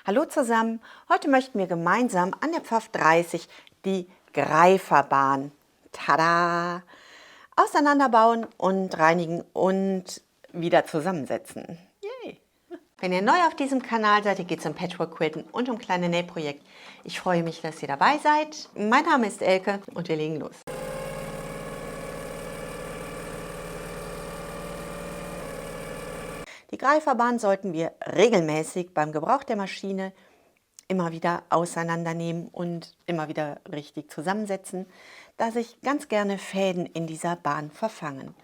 Hallo zusammen, heute möchten wir gemeinsam an der Pfaff 30 die Greiferbahn, tada, auseinanderbauen und reinigen und wieder zusammensetzen. Yay! Wenn ihr neu auf diesem Kanal seid, geht es um Patchwork-Quilten und um kleine Nähprojekte. Ich freue mich, dass ihr dabei seid. Mein Name ist Elke und wir legen los. Die Greiferbahn sollten wir regelmäßig beim Gebrauch der Maschine immer wieder auseinandernehmen und immer wieder richtig zusammensetzen, da sich ganz gerne Fäden in dieser Bahn verfangen.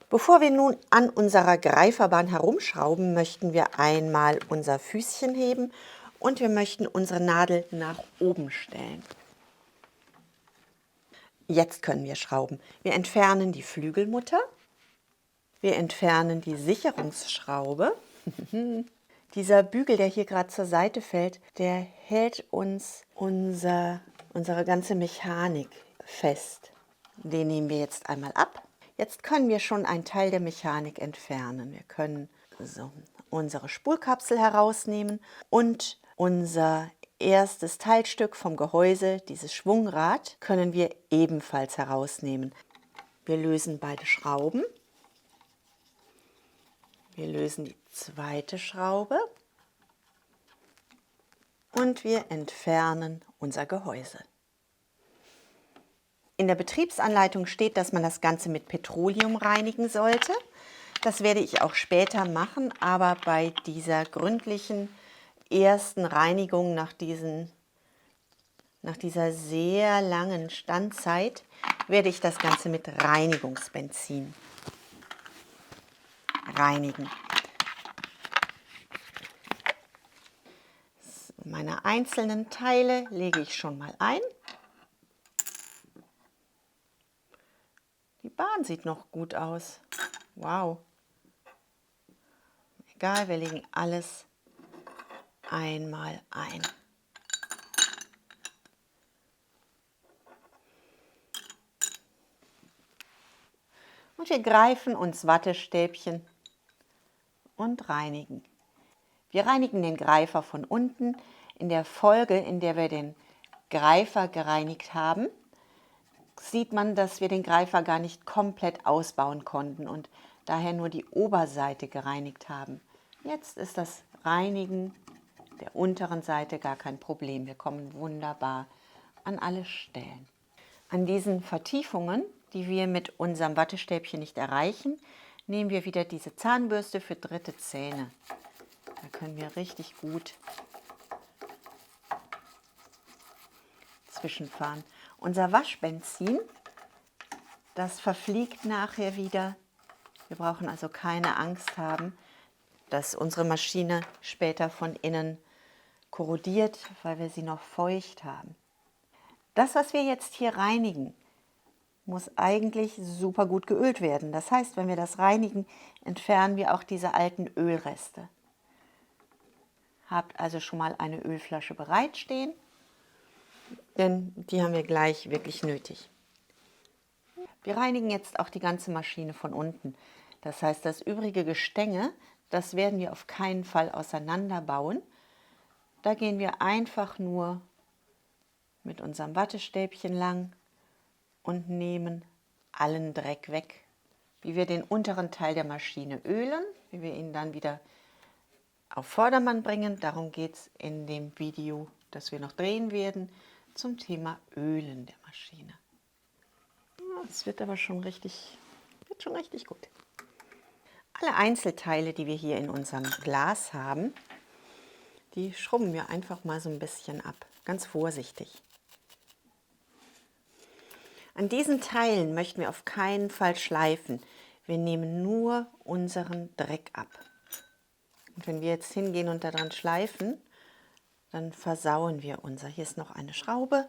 Bevor wir nun an unserer Greiferbahn herumschrauben, möchten wir einmal unser Füßchen heben und wir möchten unsere Nadel nach oben stellen. Jetzt können wir schrauben. Wir entfernen die Flügelmutter, wir entfernen die Sicherungsschraube. Dieser Bügel, der hier gerade zur Seite fällt, der hält uns unsere ganze Mechanik fest. Den nehmen wir jetzt einmal ab. Jetzt können wir schon einen Teil der Mechanik entfernen. Wir können so unsere Spulkapsel herausnehmen und unser erstes Teilstück vom Gehäuse, dieses Schwungrad, können wir ebenfalls herausnehmen. Wir lösen beide Schrauben. Wir lösen die zweite Schraube und wir entfernen unser Gehäuse. In der Betriebsanleitung steht, dass man das Ganze mit Petroleum reinigen sollte. Das werde ich auch später machen, aber bei dieser gründlichen ersten Reinigung nach dieser sehr langen Standzeit werde ich das Ganze mit Reinigungsbenzin reinigen. Meine einzelnen Teile lege ich schon mal ein. Die Bahn sieht noch gut aus. Wow. Egal, wir legen alles einmal ein. Und wir greifen uns Wattestäbchen und reinigen. Wir reinigen den Greifer von unten. In der Folge, in der wir den Greifer gereinigt haben, sieht man, dass wir den Greifer gar nicht komplett ausbauen konnten und daher nur die Oberseite gereinigt haben. Jetzt ist das Reinigen der unteren Seite gar kein Problem. Wir kommen wunderbar an alle Stellen. An diesen Vertiefungen, die wir mit unserem Wattestäbchen nicht erreichen, nehmen wir wieder diese Zahnbürste für dritte Zähne. Da können wir richtig gut zwischenfahren. Unser Waschbenzin, das verfliegt nachher wieder. Wir brauchen also keine Angst haben, dass unsere Maschine später von innen korrodiert, weil wir sie noch feucht haben. Das, was wir jetzt hier reinigen, muss eigentlich super gut geölt werden. Das heißt, wenn wir das reinigen, entfernen wir auch diese alten Ölreste. Habt also schon mal eine Ölflasche bereitstehen, denn die haben wir gleich wirklich nötig. Wir reinigen jetzt auch die ganze Maschine von unten. Das heißt, das übrige Gestänge, das werden wir auf keinen Fall auseinanderbauen. Da gehen wir einfach nur mit unserem Wattestäbchen lang und nehmen allen Dreck weg. Wie wir den unteren Teil der Maschine ölen, wie wir ihn dann wieder auf Vordermann bringen. Darum geht es in dem Video, das wir noch drehen werden, zum Thema Ölen der Maschine. Es wird aber schon richtig gut. Alle Einzelteile, die wir hier in unserem Glas haben, die schrubben wir einfach mal so ein bisschen ab, ganz vorsichtig. An diesen Teilen möchten wir auf keinen Fall schleifen. Wir nehmen nur unseren Dreck ab. Und wenn wir jetzt hingehen und daran schleifen, dann versauen wir unser. Hier ist noch eine Schraube.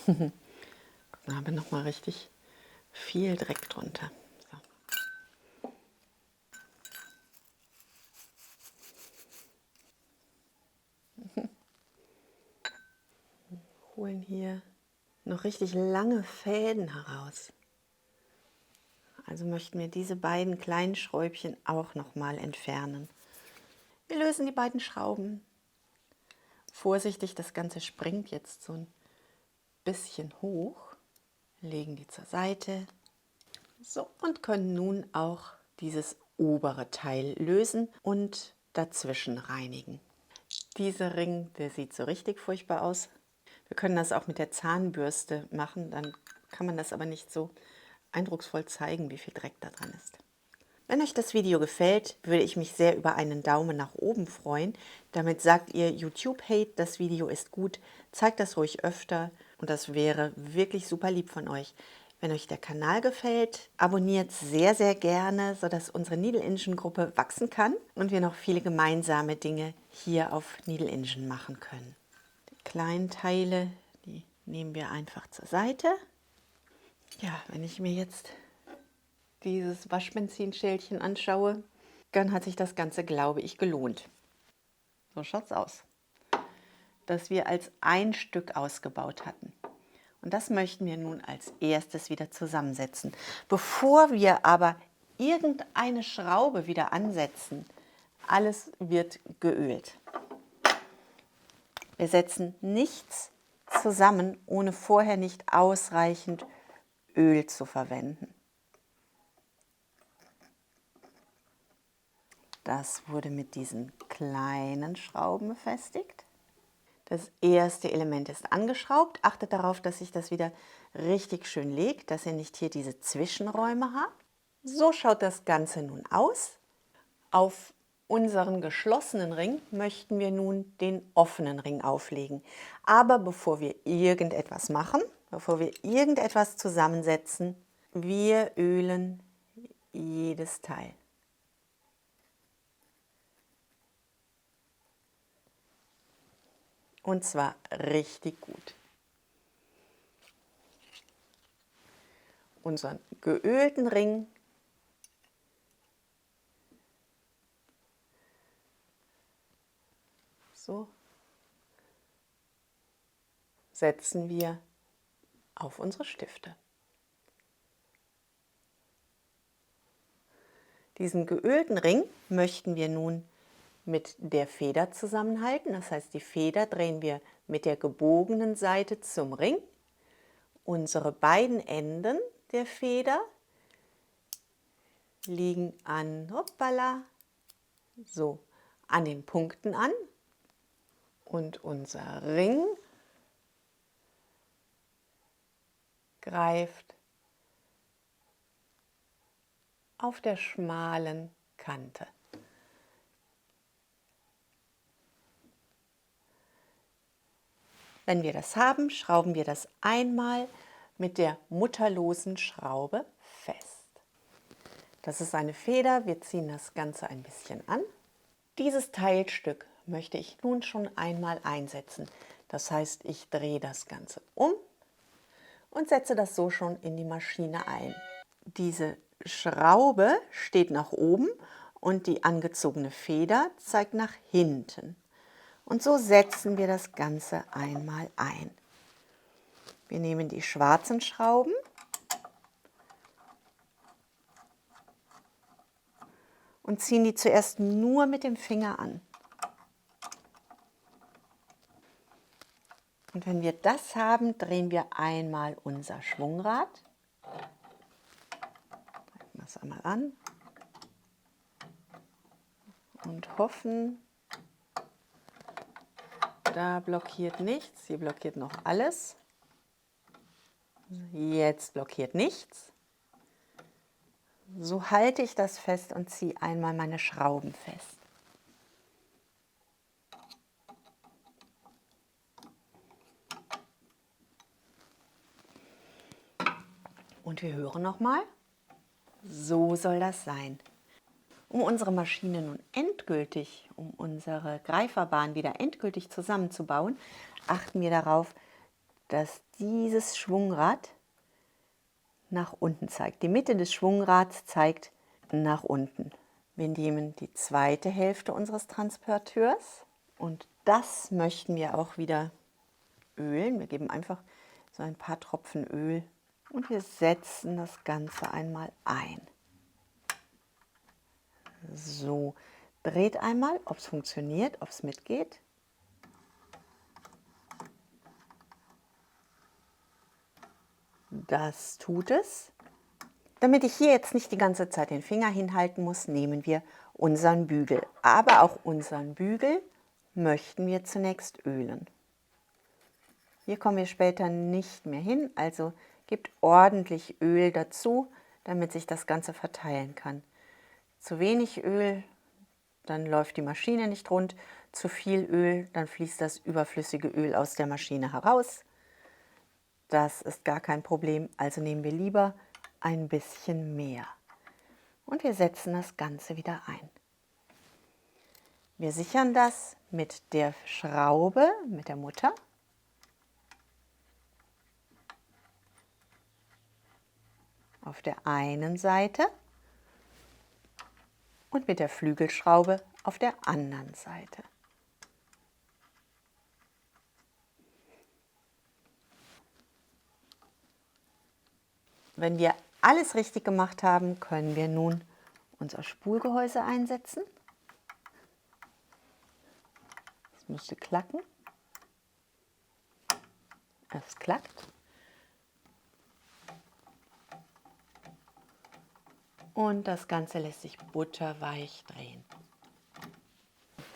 Da haben wir noch mal richtig viel Dreck drunter. So. Holen hier noch richtig lange Fäden heraus. Also möchten wir diese beiden kleinen Schräubchen auch noch mal entfernen. Wir lösen die beiden Schrauben. Vorsichtig, das Ganze springt jetzt so ein bisschen hoch. Legen die zur Seite. So, und können nun auch dieses obere Teil lösen und dazwischen reinigen. Dieser Ring, der sieht so richtig furchtbar aus. Wir können das auch mit der Zahnbürste machen, dann kann man das aber nicht so eindrucksvoll zeigen, wie viel Dreck da dran ist. Wenn euch das Video gefällt, würde ich mich sehr über einen Daumen nach oben freuen. Damit sagt ihr YouTube, hey, das Video ist gut, zeigt das ruhig öfter und das wäre wirklich super lieb von euch. Wenn euch der Kanal gefällt, abonniert sehr, sehr gerne, sodass unsere Needle Engine Gruppe wachsen kann und wir noch viele gemeinsame Dinge hier auf Needle Engine machen können. Die kleinen Teile, die nehmen wir einfach zur Seite. Ja, wenn ich mir jetzt dieses Waschbenzinschälchen anschaue, dann hat sich das Ganze, glaube ich, gelohnt. So schaut's aus. Dass wir als ein Stück ausgebaut hatten. Und das möchten wir nun als erstes wieder zusammensetzen. Bevor wir aber irgendeine Schraube wieder ansetzen, alles wird geölt. Wir setzen nichts zusammen, ohne vorher nicht ausreichend Öl zu verwenden. Das wurde mit diesen kleinen Schrauben befestigt. Das erste Element ist angeschraubt. Achtet darauf, dass sich das wieder richtig schön legt, dass ihr nicht hier diese Zwischenräume habt. So schaut das Ganze nun aus. Auf unseren geschlossenen Ring möchten wir nun den offenen Ring auflegen. Aber bevor wir irgendetwas machen, bevor wir irgendetwas zusammensetzen, wir ölen jedes Teil. Und zwar richtig gut. Unseren geölten Ring so setzen wir auf unsere Stifte. Diesen geölten Ring möchten wir nun mit der Feder zusammenhalten. Das heißt, die Feder drehen wir mit der gebogenen Seite zum Ring. Unsere beiden Enden der Feder liegen an, hoppala, so, an den Punkten an. Und unser Ring greift auf der schmalen Kante. Wenn wir das haben, schrauben wir das einmal mit der mutterlosen Schraube fest. Das ist eine Feder, wir ziehen das Ganze ein bisschen an. Dieses Teilstück möchte ich nun schon einmal einsetzen. Das heißt, ich drehe das Ganze um und setze das so schon in die Maschine ein. Diese Schraube steht nach oben und die angezogene Feder zeigt nach hinten. Und so setzen wir das Ganze einmal ein. Wir nehmen die schwarzen Schrauben und ziehen die zuerst nur mit dem Finger an. Und wenn wir das haben, drehen wir einmal unser Schwungrad. Drehen wir das einmal an und hoffen, da blockiert nichts, hier blockiert noch alles. Jetzt blockiert nichts. So halte ich das fest und ziehe einmal meine Schrauben fest. Und wir hören nochmal. So soll das sein. Um unsere Maschine nun endgültig, um unsere Greiferbahn wieder endgültig zusammenzubauen, achten wir darauf, dass dieses Schwungrad nach unten zeigt. Die Mitte des Schwungrads zeigt nach unten. Wir nehmen die zweite Hälfte unseres Transporteurs und das möchten wir auch wieder ölen. Wir geben einfach so ein paar Tropfen Öl Und wir setzen das Ganze einmal ein. So, dreht einmal, ob es funktioniert, ob es mitgeht. Das tut es. Damit ich hier jetzt nicht die ganze Zeit den Finger hinhalten muss, nehmen wir unseren Bügel. Aber auch unseren Bügel möchten wir zunächst ölen. Hier kommen wir später nicht mehr hin, also gebt ordentlich Öl dazu, damit sich das Ganze verteilen kann. Zu wenig Öl, dann läuft die Maschine nicht rund. Zu viel Öl, dann fließt das überflüssige Öl aus der Maschine heraus. Das ist gar kein Problem, also nehmen wir lieber ein bisschen mehr. Und wir setzen das Ganze wieder ein. Wir sichern das mit der Schraube, mit der Mutter. Auf der einen Seite und mit der Flügelschraube auf der anderen Seite. Wenn wir alles richtig gemacht haben, können wir nun unser Spulgehäuse einsetzen. Es müsste klacken. Es klackt. Und das Ganze lässt sich butterweich drehen.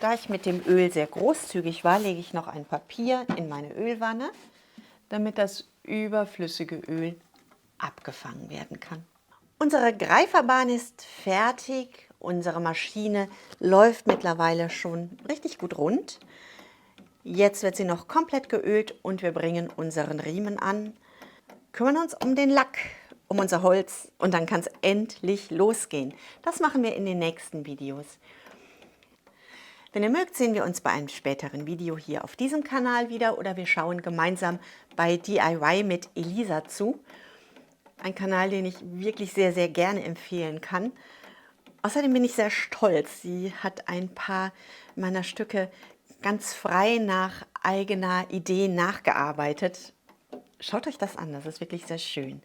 Da ich mit dem Öl sehr großzügig war, lege ich noch ein Papier in meine Ölwanne, damit das überflüssige Öl abgefangen werden kann. Unsere Greiferbahn ist fertig. Unsere Maschine läuft mittlerweile schon richtig gut rund. Jetzt wird sie noch komplett geölt und wir bringen unseren Riemen an, kümmern uns um den Lack, um unser Holz und dann kann es endlich losgehen. Das machen wir in den nächsten Videos. Wenn ihr mögt, sehen wir uns bei einem späteren Video hier auf diesem Kanal wieder oder wir schauen gemeinsam bei DIY mit Elisa zu. Ein Kanal, den ich wirklich sehr, sehr gerne empfehlen kann. Außerdem bin ich sehr stolz. Sie hat ein paar meiner Stücke ganz frei nach eigener Idee nachgearbeitet. Schaut euch das an, das ist wirklich sehr schön.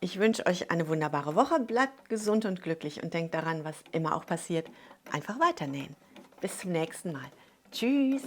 Ich wünsche euch eine wunderbare Woche. Bleibt gesund und glücklich und denkt daran, was immer auch passiert, einfach weiternähen. Bis zum nächsten Mal. Tschüss!